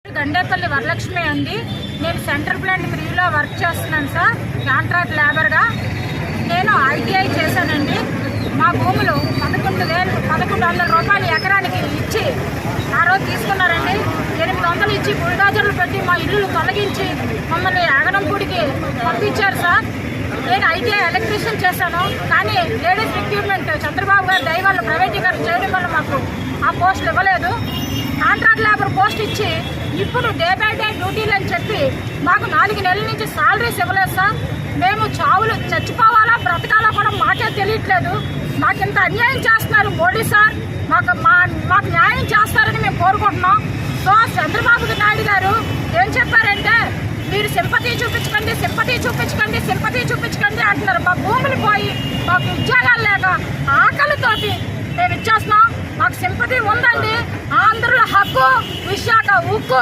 గండేపల్లి వరలక్ష్మి అండి. నేను central plant రివ్యూలో వర్క్ చేస్తున్నాను సార్, కాంట్రాక్ట్ లేబర్గా. నేను ఐటీఐ చేశానండి. మా భూములు 11,100 రూపాయలు ఎకరానికి ఇచ్చి ఆ రోజు తీసుకున్నారండి. 800 ఇచ్చి బుల్డాజర్లు పెట్టి మా ఇల్లు తొలగించి మమ్మల్ని ఆగనంపూడికి పంపించారు సార్. నేను ఐటీఐ ఎలక్ట్రీషియన్ చేశాను, కానీ లేడీస్ రిక్రూట్మెంట్ చంద్రబాబు గారు దయ వల్ల ప్రైవేటీకరణ చేయడం వల్ల మాకు ఆ పోస్టులు ఇవ్వలేదు. కాంట్రాక్ట్ లేబర్ పోస్ట్ ఇచ్చి ఇప్పుడు డే బై డే డ్యూటీలు అని చెప్పి మాకు 4 నెలల నుంచి సాలరీస్ ఇవ్వలేదు సార్. మేము చావులు చచ్చిపోవాలా బ్రతకాలా కూడా మాకే తెలియట్లేదు. మాకు ఇంత అన్యాయం చేస్తున్నారు మోడీ సార్. మాకు న్యాయం చేస్తారని మేము కోరుకుంటున్నాం. సో చంద్రబాబు నాయుడు గారు ఏం చెప్పారంటే, మీరు సింపతి చూపించకండి అంటున్నారు. మా భూములు పోయి మాకు ఉద్యోగాలు లేక ఆకలితోటి మేము ఇచ్చేస్తున్నాం. మాకు సింపతి ఉందండి. ఆంధ్రుల హక్కు, విశాఖ ఉక్కు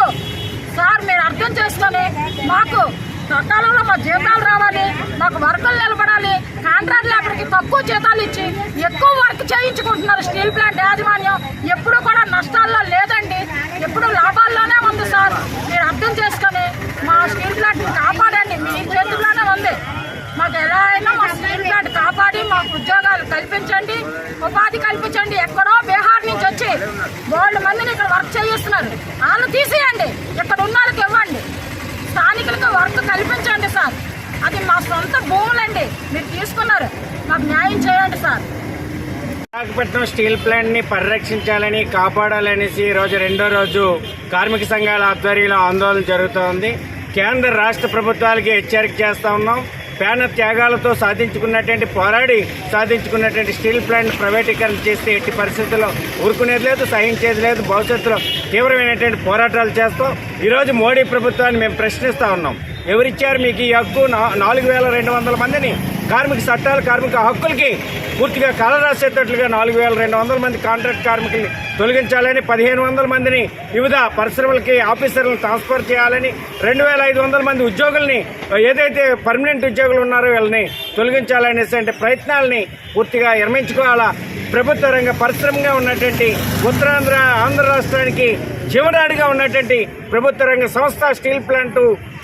సార్. మీరు అర్థం చేసుకొని మాకు సకాలంలో మా జీతాలు రావాలి, మాకు వర్కులు నిలబడాలి. కాంట్రాక్ట్ లేబర్కి తక్కువ జీతాలు ఇచ్చి ఎక్కువ వర్క్ చేయించుకుంటున్నారు. స్టీల్ ప్లాంట్ యాజమాన్యం ఎప్పుడు కూడా నష్టాల్లో లేదండి, ఎప్పుడు లాభాల్లోనే ఉంది సార్. మీరు అర్థం చేసుకొని మా స్టీల్ ప్లాంట్ని కాపాడండి. మీ చేతుల్లోనే ఉంది. మాకు ఎలా అయినా మా స్టీల్ ప్లాంట్ కాపాడి మాకు ఉద్యోగాలు కల్పించండి, ఉపాధి కల్పించండి. ఎక్కడో బీహార్ నుంచి వచ్చి 100 మందిని ఇక్కడ వర్క్ చేయిస్తున్నారు. వాళ్ళు తీసేయండి, ఇక్కడ ఉన్న వాళ్ళకి ఇవ్వండి. స్థానికులకు వర్క్ కల్పించండి సార్. అది మా సొంత భూములండి, మీరు తీసుకున్నారు. మాకు న్యాయం చేయండి సార్. విశాఖపట్నం స్టీల్ ప్లాంట్ ని పరిరక్షించాలని, కాపాడాలనేసి ఈరోజు 2వ రోజు కార్మిక సంఘాల ఆధ్వర్యంలో ఆందోళన జరుగుతోంది. కేంద్ర రాష్ట్ర ప్రభుత్వాలకి హెచ్చరిక చేస్తా ఉన్నాం. ప్రాణ త్యాగాలతో పోరాడి సాధించుకున్నటువంటి స్టీల్ ప్లాంట్ ప్రైవేటీకరణ చేస్తే ఎట్టి పరిస్థితుల్లో ఊరుకునేది లేదు, సహించేది లేదు. భవిష్యత్తులో తీవ్రమైనటువంటి పోరాటాలు చేస్తాం. ఈరోజు మోడీ ప్రభుత్వాన్ని మేము ప్రశ్నిస్తా ఉన్నాం. ఎవరిచ్చారు మీకు ఈ హక్కు? 4,200 మందిని కార్మిక చట్టాలు, కార్మిక హక్కులకి పూర్తిగా కలరాసేటట్లుగా 4,200 మంది కాంట్రాక్ట్ కార్మికుల్ని తొలగించాలని, 1,500 మందిని వివిధ పరిశ్రమలకి ఆఫీసర్లను ట్రాన్స్ఫర్ చేయాలని, 2,500 మంది ఉద్యోగుల్ని ఏదైతే పర్మనెంట్ ఉద్యోగులు ఉన్నారో వీళ్ళని తొలగించాలనేటువంటి ప్రయత్నాలని పూర్తిగా విరమించుకోవాలా. ప్రభుత్వ రంగ పరిశ్రమగా ఉన్నటువంటి ఉత్తరాంధ్ర, ఆంధ్ర రాష్ట్రానికి జీవనాడిగా ఉన్నటువంటి ప్రభుత్వ రంగ సంస్థ స్టీల్ ప్లాంట్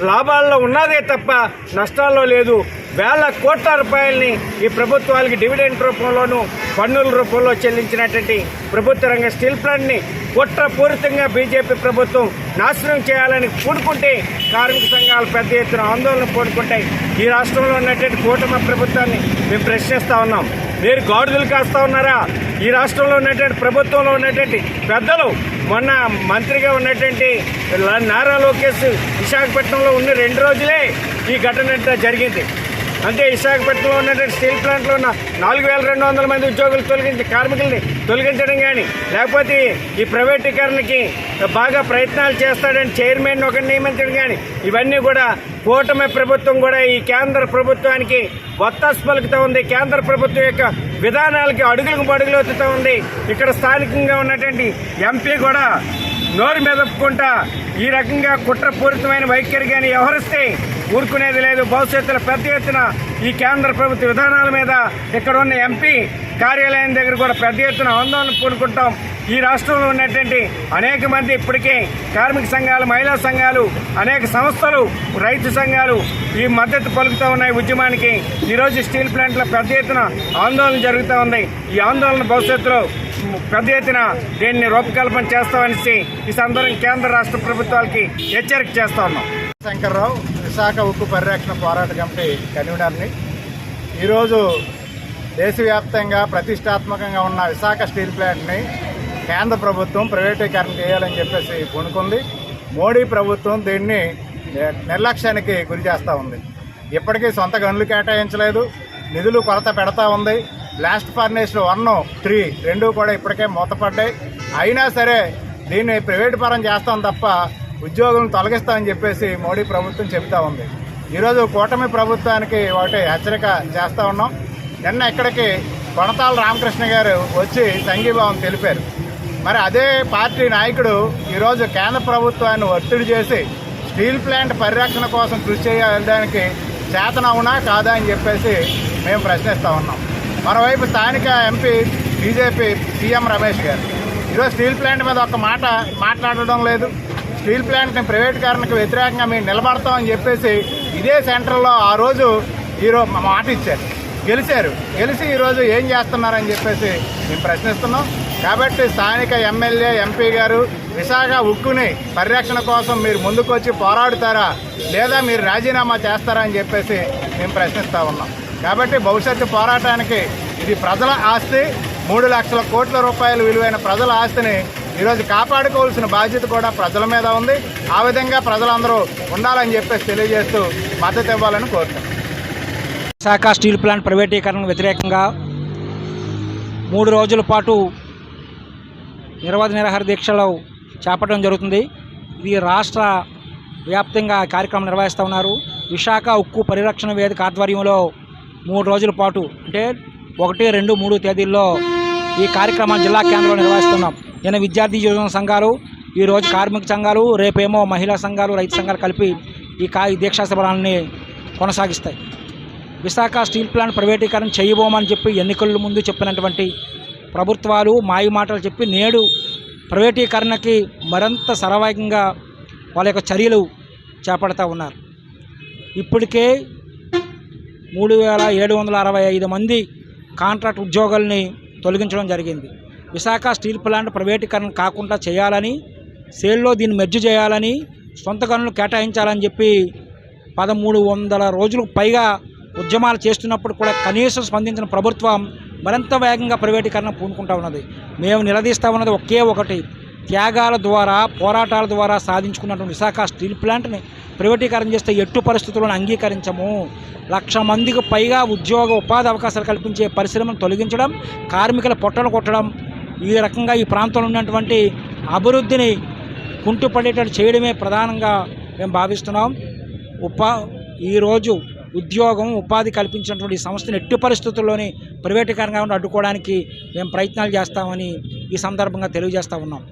లాభాల్లో ఉన్నదే తప్ప నష్టాల్లో లేదు. వేల కోట్ల రూపాయలని ఈ ప్రభుత్వాలకి డివిడెండ్ రూపంలోనూ పన్నుల రూపంలో చెల్లించినటువంటి ప్రభుత్వ రంగ స్టీల్ ప్లాంట్ని కుట్రపూరితంగా బీజేపీ ప్రభుత్వం నాశనం చేయాలని పూనుకుంటే, కార్మిక సంఘాలు పెద్ద ఎత్తున ఆందోళన పూనుకుంటాయి. ఈ రాష్ట్రంలో ఉన్నటువంటి కూటమి ప్రభుత్వాన్ని మేము ప్రశ్నిస్తా ఉన్నాం. మీరు గాడిదలు కాస్తా ఉన్నారా? ఈ రాష్ట్రంలో ఉన్నటువంటి ప్రభుత్వంలో ఉన్నటువంటి పెద్దలు, మొన్న మంత్రిగా ఉన్నటువంటి నారా లోకేష్ విశాఖపట్నంలో ఉన్న 2 రోజులే ఈ ఘటన జరిగింది. అంటే విశాఖపట్నంలో ఉన్నటువంటి స్టీల్ ప్లాంట్లో ఉన్న 4,200 మంది ఉద్యోగులు కార్మికుల్ని తొలగించడం కానీ, లేకపోతే ఈ ప్రైవేటీకరణకి బాగా ప్రయత్నాలు చేస్తాడని చైర్మన్ ఒకరిని నియమించడం కానీ, ఇవన్నీ కూడా కూటమి ప్రభుత్వం కూడా ఈ కేంద్ర ప్రభుత్వానికి వత్తాసు పలుకుతూ ఉంది. కేంద్ర ప్రభుత్వం యొక్క విధానాలకి అడుగులకు అడుగులవుతూ ఉంది. ఇక్కడ స్థానికంగా ఉన్నటువంటి ఎంపీ కూడా నోరు మెదపుకుంటా ఈ రకంగా కుట్రపూరితమైన వైఖరి కానీ వ్యవహరిస్తే ఊరుకునేది లేదు. భవిష్యత్తులో పెద్ద ఎత్తున ఈ కేంద్ర ప్రభుత్వ విధానాల మీద ఇక్కడ ఉన్న ఎంపీ కార్యాలయం దగ్గర కూడా పెద్ద ఎత్తున ఆందోళన పూనుకుంటాం. ఈ రాష్ట్రంలో ఉన్నటువంటి అనేక మంది ఇప్పటికే కార్మిక సంఘాలు, మహిళా సంఘాలు, అనేక సంస్థలు, రైతు సంఘాలు ఈ మద్దతు పలుకుతూ ఉన్నాయి ఉద్యమానికి. ఈరోజు స్టీల్ ప్లాంట్లో పెద్ద ఎత్తున ఆందోళన జరుగుతూ ఉంది. ఈ ఆందోళన భవిష్యత్తులో పెద్ద ఎత్తున దీన్ని రూపకల్పన చేస్తామనేసి ఈ సందర్భంగా కేంద్ర రాష్ట్ర ప్రభుత్వాలకి హెచ్చరిక చేస్తా ఉన్నాం. శంకర్రావు, విశాఖ ఉక్కు పరిరక్షణ పోరాట కమిటీ కన్వీనర్ని. ఈరోజు దేశవ్యాప్తంగా ప్రతిష్టాత్మకంగా ఉన్న విశాఖ స్టీల్ ప్లాంట్ని కేంద్ర ప్రభుత్వం ప్రైవేటీకరణ చేయాలని చెప్పేసి పూనుకుంది. మోడీ ప్రభుత్వం దీన్ని నిర్లక్ష్యానికి గురి చేస్తూ ఉంది. ఇప్పటికీ సొంత గనులు కేటాయించలేదు, నిధులు కొరత పెడతా ఉంది. బ్లాస్ట్ ఫర్నేస్లు 1, 3 2 కూడా ఇప్పటికే మూతపడ్డాయి. అయినా సరే దీన్ని ప్రైవేటు పరం చేస్తాం తప్ప ఉద్యోగులను తొలగిస్తామని చెప్పేసి మోడీ ప్రభుత్వం చెబుతూ ఉంది. ఈరోజు కూటమి ప్రభుత్వానికి ఒకటి హెచ్చరిక చేస్తూ ఉన్నాం. నిన్న ఇక్కడికి కొనతాల రామకృష్ణ గారు వచ్చి సంఘీభావం తెలిపారు. మరి అదే పార్టీ నాయకుడు ఈరోజు కేంద్ర ప్రభుత్వాన్ని ఒత్తిడి చేసి స్టీల్ ప్లాంట్ పరిరక్షణ కోసం కృషి చేయడానికి చేతనవునా కాదా అని చెప్పేసి మేము ప్రశ్నిస్తూ ఉన్నాం. మరోవైపు స్థానిక ఎంపీ బీజేపీ సీఎం రమేష్ గారు ఈరోజు స్టీల్ ప్లాంట్ మీద ఒక్క మాట మాట్లాడడం లేదు. స్టీల్ ప్లాంట్ని ప్రైవేటీకరణకు వ్యతిరేకంగా మేము నిలబడతామని చెప్పేసి ఇదే సెంటర్లో ఆ రోజు ఈరోజు మాట ఇచ్చారు, గెలిచి ఈరోజు ఏం చేస్తున్నారని చెప్పేసి మేము ప్రశ్నిస్తున్నాం. కాబట్టి స్థానిక ఎమ్మెల్యే ఎంపీ గారు విశాఖ ఉక్కుని పరిరక్షణ కోసం మీరు ముందుకు వచ్చి పోరాడుతారా లేదా మీరు రాజీనామా చేస్తారా అని చెప్పేసి మేము ప్రశ్నిస్తూ ఉన్నాం. కాబట్టి భవిష్యత్తు పోరాటానికి ఇది ప్రజల ఆస్తి, 3 లక్షల కోట్ల రూపాయలు విలువైన ప్రజల ఆస్తిని ఈరోజు కాపాడుకోవాల్సిన బాధ్యత కూడా ప్రజల మీద ఉంది. ఆ విధంగా ప్రజలందరూ ఉండాలని చెప్పేసి తెలియజేస్తూ మద్దతు ఇవ్వాలని కోరుతాం. విశాఖ స్టీల్ ప్లాంట్ ప్రైవేటీకరణకు వ్యతిరేకంగా 3 రోజుల పాటు నిరాహార దీక్షలు చేపట్టడం జరుగుతుంది. ఇది రాష్ట్ర వ్యాప్తంగా కార్యక్రమం నిర్వహిస్తూ ఉన్నారు. విశాఖ ఉక్కు పరిరక్షణ వేదిక ఆధ్వర్యంలో 3 రోజుల పాటు అంటే 1, 2, 3 తేదీల్లో ఈ కార్యక్రమాన్ని జిల్లా కేంద్రంలో నిర్వహిస్తున్నాం. నిన్న విద్యార్థి యువజన సంఘాలు, ఈరోజు కార్మిక సంఘాలు, రేపేమో మహిళా సంఘాలు, రైతు సంఘాలు కలిపి ఈ దీక్షా శిబిరాన్ని కొనసాగిస్తాయి. విశాఖ స్టీల్ ప్లాంట్ ప్రైవేటీకరణ చేయబోమని చెప్పి ఎన్నికల ముందు చెప్పినటువంటి ప్రభుత్వాలు మాయ మాటలు చెప్పి నేడు ప్రైవేటీకరణకి మరింత శరవేగంగా వాళ్ళ యొక్క చర్యలు చేపడతా ఉన్నారు. ఇప్పటికే 3765 మంది కాంట్రాక్ట్ ఉద్యోగుల్ని తొలగించడం జరిగింది. విశాఖ స్టీల్ ప్లాంట్ ప్రైవేటీకరణ కాకుండా చేయాలని, సేల్లో దీన్ని మెర్జ్ చేయాలని, సొంత గనులు కేటాయించాలని చెప్పి 1300 రోజులకు పైగా ఉద్యమాలు చేస్తున్నప్పుడు కూడా కనీసం స్పందించిన ప్రభుత్వం మరింత వేగంగా ప్రైవేటీకరణ పూనుకుంటా ఉన్నది. మేము నిలదీస్తూ ఉన్నది ఒకే ఒకటి, త్యాగాల ద్వారా, పోరాటాల ద్వారా సాధించుకున్నటువంటి విశాఖ స్టీల్ ప్లాంట్ని ప్రైవేటీకరణ చేస్తే ఎట్టు పరిస్థితులను అంగీకరించము. 1,00,000 మందికి పైగా ఉపాధి అవకాశాలు కల్పించే పరిశ్రమను తొలగించడం, కార్మికుల పొట్టలు కొట్టడం, ఈ రకంగా ఈ ప్రాంతంలో ఉన్నటువంటి అభివృద్ధిని కుంటుపడేటట్టు చేయడమే ప్రధానంగా మేము భావిస్తున్నాం. ఈరోజు ఉద్యోగం, ఉపాధి కల్పించినటువంటి సంస్థను ఎట్టి పరిస్థితుల్లోని ప్రైవేటీకరణగా అడ్డుకోవడానికి మేము ప్రయత్నాలు చేస్తామని ఈ సందర్భంగా తెలియజేస్తూ ఉన్నాం.